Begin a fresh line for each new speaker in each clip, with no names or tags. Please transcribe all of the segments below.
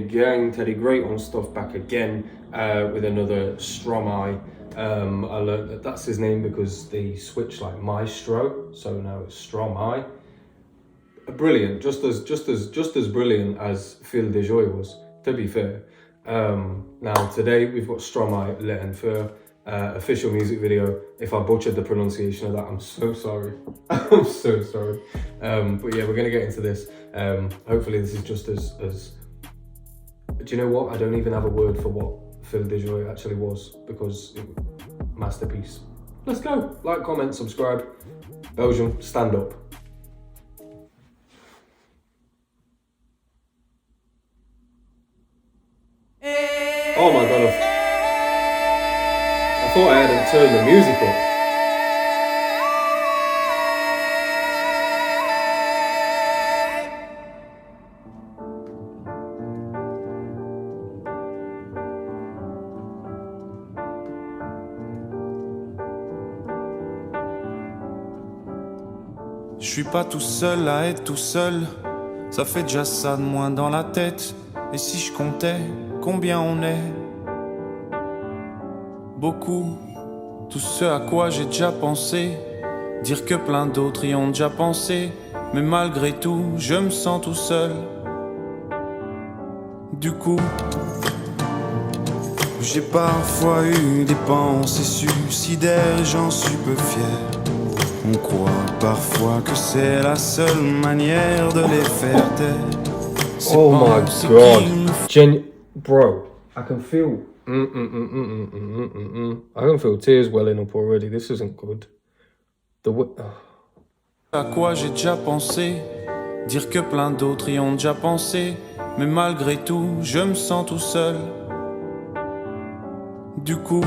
gang, TeddyGreyOnStuff back again with another Stromae. I learned that that's his name because they switched like Maestro, so now it's Stromae. Brilliant, just as brilliant as Fil de Joy was, to be fair. Now today we've got Stromae Le Enfer, official music video. If I butchered the pronunciation of that, I'm so sorry. I'm so sorry. But yeah, we're gonna get into this. Hopefully this is just as do you know what? I don't even have a word for what Fil de Joy actually was, because masterpiece. Let's go. Like, comment, subscribe. Belgium, stand up. Oh my god, I thought I hadn't turned the music up.
Je suis pas tout seul à être tout seul, ça fait déjà ça de moins dans la tête. Et si je comptais combien on est? Beaucoup, tout ce à quoi j'ai déjà pensé, dire que plein d'autres y ont déjà pensé. Mais malgré tout, je me sens tout seul. Du coup, j'ai parfois eu des pensées suicidaires et j'en suis peu fier. On croit parfois que c'est la seule manière de les faire taire.
Oh my god. Bro, I can feel I can feel tears welling up already. This isn't good.
À quoi j'ai déjà pensé, dire que plein d'autres y ont déjà pensé. Mais malgré tout, je me sens tout seul. Du coup,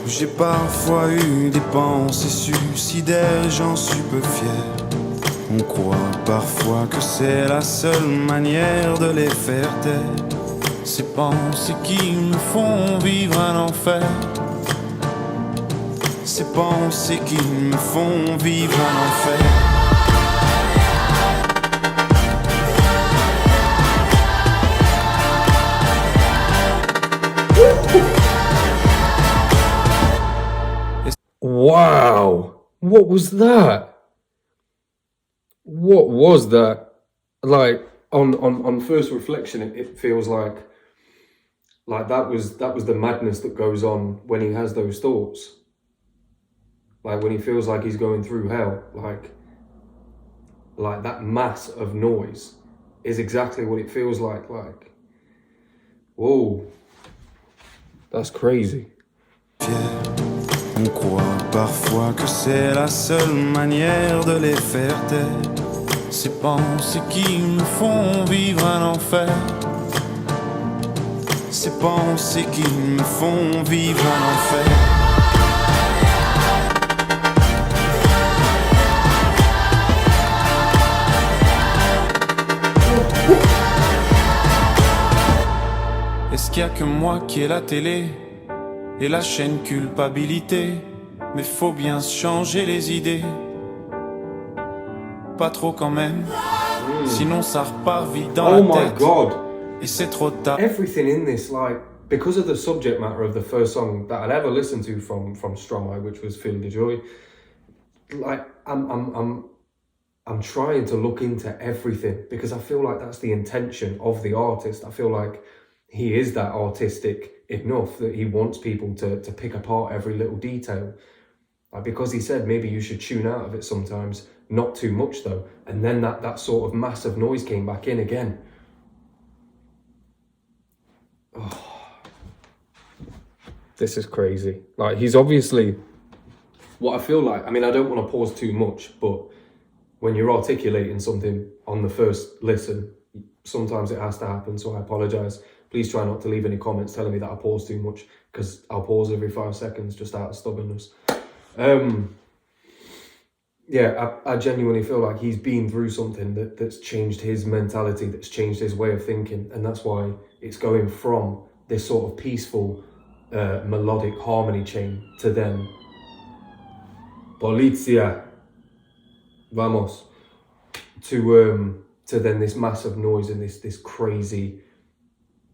j'ai parfois eu des pensées suicidaires et j'en suis peu fier. On croit parfois que c'est la seule manière de les faire taire. Ces pensées qui me font vivre un enfer. Ces pensées qui me font vivre un enfer.
Wow, what was that? What was that? Like on first reflection, it feels like that was the madness that goes on when he has those thoughts. Like when he feels like he's going through hell, like that mass of noise is exactly what it feels like. Like, whoa, that's crazy.
On croit parfois que c'est la seule manière de les faire taire. Ces pensées qui me font vivre un enfer. Ces pensées qui me font vivre un enfer. Est-ce qu'il y a que moi qui ai la télé et la chaîne culpabilité? Mais faut bien se changer les idées. Pas trop quand même, sinon ça repart vite dans la tête.
Oh my god.
Et c'est trop tard.
Everything in this, like, because of the subject matter of the first song that I'd ever listened to from Stromae, which was Fil de Joy, like I'm trying to look into everything because I feel like that's the intention of the artist. I feel like he is that artistic enough that he wants people to pick apart every little detail. Like, because he said maybe you should tune out of it sometimes, not too much though. And then that sort of massive noise came back in again. Oh, this is crazy. Like, he's obviously, what I feel like, I mean, I don't want to pause too much, but when you're articulating something on the first listen, sometimes it has to happen, so I apologize. Please try not to leave any comments telling me that I pause too much, because I'll pause every 5 seconds just out of stubbornness. Yeah, I genuinely feel like he's been through something that's changed his mentality, that's changed his way of thinking, and that's why it's going from this sort of peaceful, melodic harmony chain to then Polizia, vamos, to to then this massive noise and this crazy,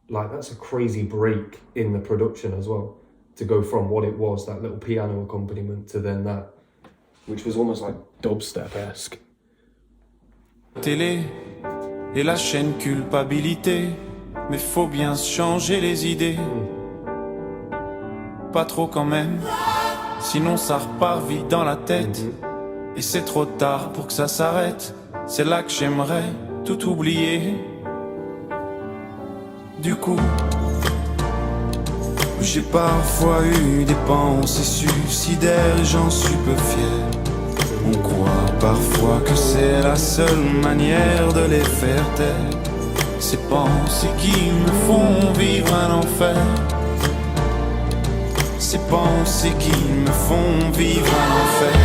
like that's a crazy break in the production as well. To go from what it was, that little piano accompaniment, to then that, which was almost like dubstep-esque.
Télé et la chaîne culpabilité, mais faut bien se changer les idées. Pas trop quand même, sinon ça repart vite dans la tête. Et c'est trop tard pour que ça s'arrête. C'est là que j'aimerais tout oublier. Du coup, j'ai parfois eu des pensées suicidaires et j'en suis peu fier. On croit parfois que c'est la seule manière de les faire taire. Ces pensées qui me font vivre un enfer. Ces pensées qui me font vivre un enfer.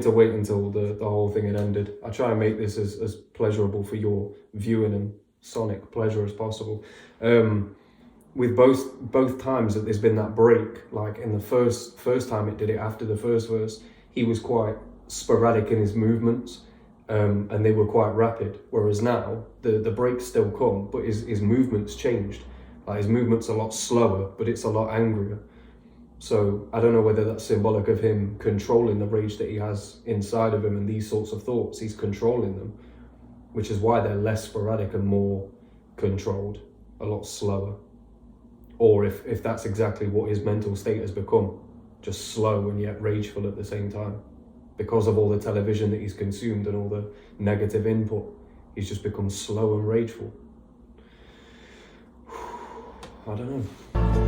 To wait until the whole thing had ended. I try and make this as pleasurable for your viewing and sonic pleasure as possible. With both times that there's been that break, like in the first time it did it after the first verse, he was quite sporadic in his movements, and they were quite rapid. Whereas now the breaks still come, but his movements changed. Like his movements are a lot slower, but it's a lot angrier. So I don't know whether that's symbolic of him controlling the rage that he has inside of him, and these sorts of thoughts, he's controlling them, which is why they're less sporadic and more controlled, a lot slower. Or if that's exactly what his mental state has become, just slow and yet rageful at the same time. Because of all the television that he's consumed and all the negative input, he's just become slow and rageful. I don't know.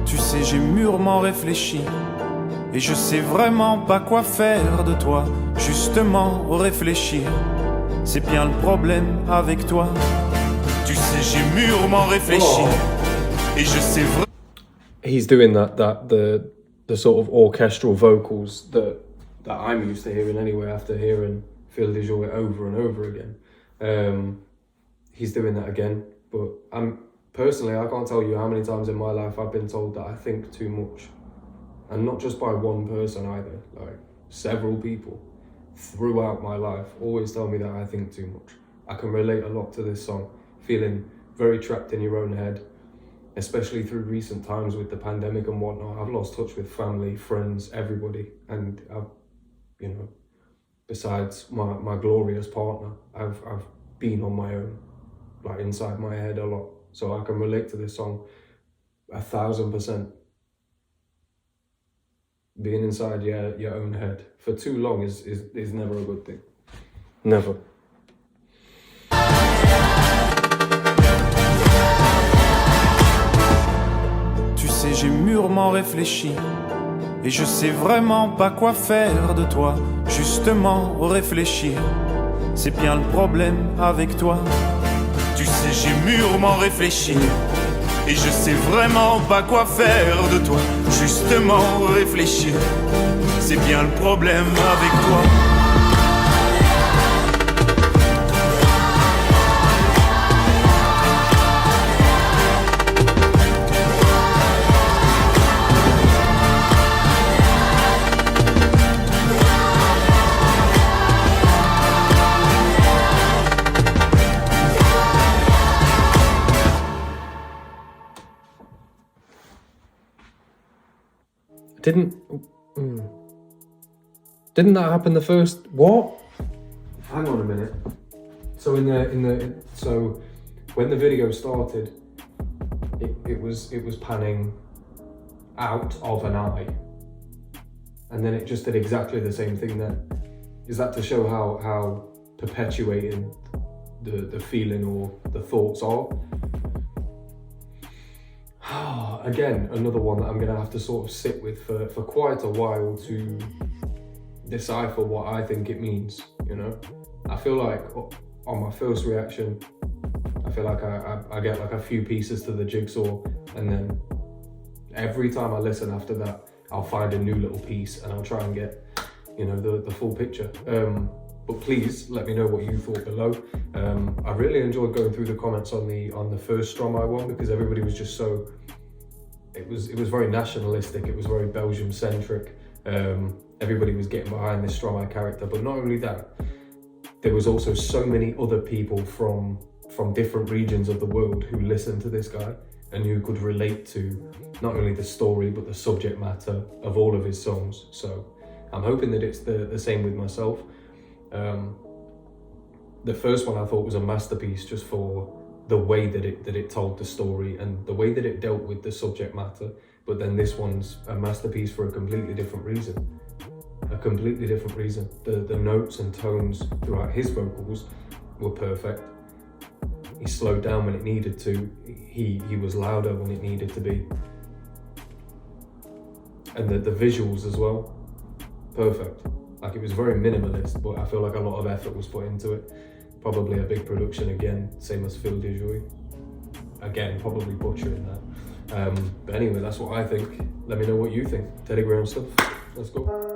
Tu sais, j'ai mûrement réfléchi et je sais vraiment pas quoi faire de toi. Justement, réfléchir, c'est bien le problème avec toi. Tu sais, j'ai mûrement réfléchi et je sais vraiment.
He's doing the sort of orchestral vocals that I'm used to hearing anyway after hearing Feel du Jour over and over again. He's doing that again, but personally, I can't tell you how many times in my life I've been told that I think too much. And not just by one person either, like several people throughout my life always tell me that I think too much. I can relate a lot to this song, feeling very trapped in your own head, especially through recent times with the pandemic and whatnot. I've lost touch with family, friends, everybody. And I've, besides my glorious partner, I've been on my own, like inside my head a lot. So I can relate to this song 1,000%. Being inside your own head for too long is never a good thing. Never.
Tu sais, j'ai mûrement réfléchi et je sais vraiment pas quoi faire de toi. Justement, réfléchir, c'est bien le problème avec toi. Tu sais, j'ai mûrement réfléchi et je sais vraiment pas quoi faire de toi. Justement, réfléchir, c'est bien le problème avec toi.
Didn't that happen the first? What? Hang on a minute. So so when the video started, it was panning out of an eye, and then it just did exactly the same thing then. Is that to show how perpetuating the feeling or the thoughts are? Again, another one that I'm gonna have to sort of sit with for quite a while to decipher what I think it means, I feel like on my first reaction, I feel like I get like a few pieces to the jigsaw, and then every time I listen after that, I'll find a new little piece and I'll try and get, you know, the full picture. But please let me know what you thought below. I really enjoyed going through the comments on the first Stromae one, because everybody was just so, it was very nationalistic, it was very Belgium centric. Everybody was getting behind this Stromae character, but not only that, there was also so many other people from different regions of the world who listened to this guy and who could relate to not only the story but the subject matter of all of his songs. So I'm hoping that it's the same with myself. The first one I thought was a masterpiece just for the way that it told the story and the way that it dealt with the subject matter. But then this one's a masterpiece for a completely different reason. A completely different reason. The notes and tones throughout his vocals were perfect. He slowed down when it needed to. He was louder when it needed to be. And the visuals as well, perfect. Like, it was very minimalist, but I feel like a lot of effort was put into it. Probably a big production again, same as Phil Dejoy. Again, probably butchering that. But anyway, that's what I think. Let me know what you think. TeddyGreyOnStuff. Let's go.